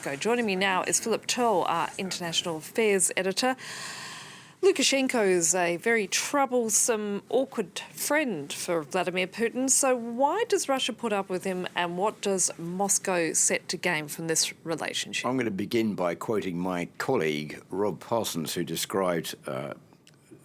Moscow. Joining me now is Philipe Turle, our international affairs editor. Lukashenko is a very troublesome, awkward friend for Vladimir Putin. So why does Russia put up with him, and what does Moscow set to gain from this relationship? I'm going to begin by quoting my colleague, Rob Parsons, who described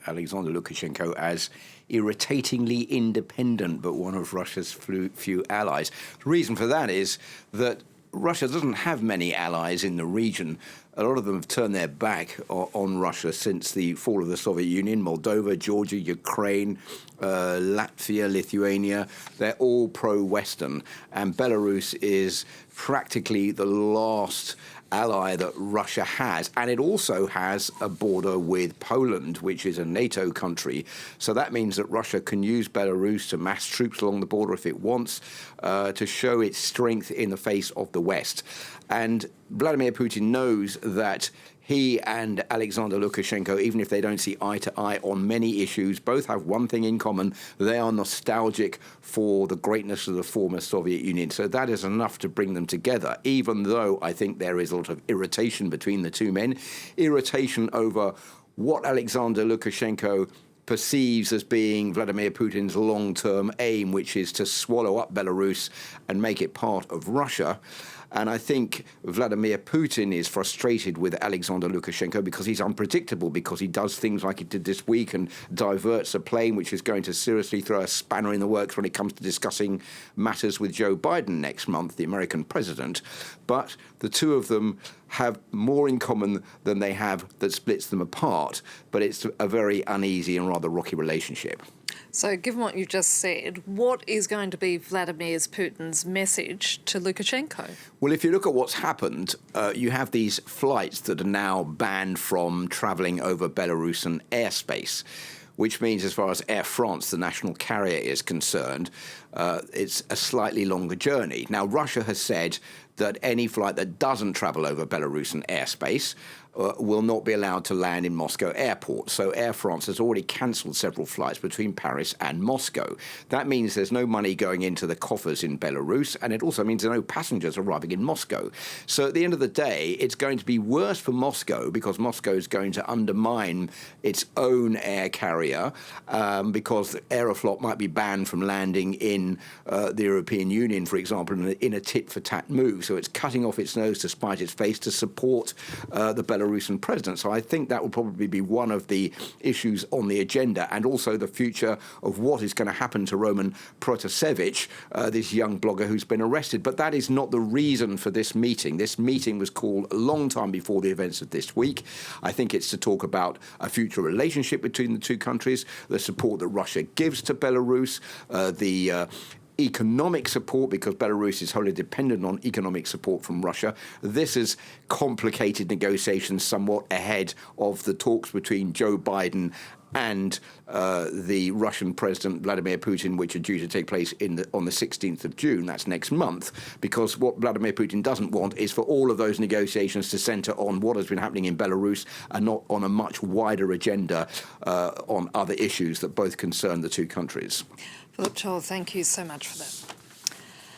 Alexander Lukashenko as irritatingly independent, but one of Russia's few allies. The reason for that is that Russia doesn't have many allies in the region. A lot of them have turned their back on Russia since the fall of the Soviet Union. Moldova, Georgia, Ukraine, Latvia, Lithuania, they're all pro-Western. And Belarus is practically the last ally that Russia has. And it also has a border with Poland, which is a NATO country. So that means that Russia can use Belarus to mass troops along the border if it wants, to show its strength in the face of the West. And Vladimir Putin knows that he and Alexander Lukashenko, even if they don't see eye to eye on many issues, both have one thing in common. They are nostalgic for the greatness of the former Soviet Union. So that is enough to bring them together, even though I think there is a lot of irritation between the two men. Irritation over what Alexander Lukashenko perceives as being Vladimir Putin's long-term aim, which is to swallow up Belarus and make it part of Russia. And I think Vladimir Putin is frustrated with Alexander Lukashenko because he's unpredictable, because he does things like he did this week and diverts a plane, which is going to seriously throw a spanner in the works when it comes to discussing matters with Joe Biden next month, the American president. But the two of them have more in common than they have that splits them apart. But it's a very uneasy and rather rocky relationship. So given what you've just said, what is going to be Vladimir Putin's message to Lukashenko? Well, if you look at what's happened, you have these flights that are now banned from travelling over Belarusian airspace, which means as far as Air France, the national carrier, is concerned, it's a slightly longer journey. Now, Russia has said that any flight that doesn't travel over Belarusian airspace will not be allowed to land in Moscow airport. So Air France has already cancelled several flights between Paris and Moscow. That means there's no money going into the coffers in Belarus, and it also means there are no passengers arriving in Moscow. So at the end of the day, it's going to be worse for Moscow, because Moscow is going to undermine its own air carrier, because Aeroflot might be banned from landing in the European Union, for example, in a tit-for-tat move. So it's cutting off its nose to spite its face to support the Belarusian president. So I think that will probably be one of the issues on the agenda, and also the future of what is going to happen to Roman Protasevich, this young blogger who's been arrested. But that is not the reason for this meeting. This meeting was called a long time before the events of this week. I think it's to talk about a future relationship between the two countries, the support that Russia gives to Belarus, the economic support, because Belarus is wholly dependent on economic support from Russia. This has complicated negotiations somewhat ahead of the talks between Joe Biden and the Russian President Vladimir Putin, which are due to take place on the 16th of June. That's next month, because what Vladimir Putin doesn't want is for all of those negotiations to centre on what has been happening in Belarus and not on a much wider agenda on other issues that both concern the two countries. Philipe Turle, thank you so much for that.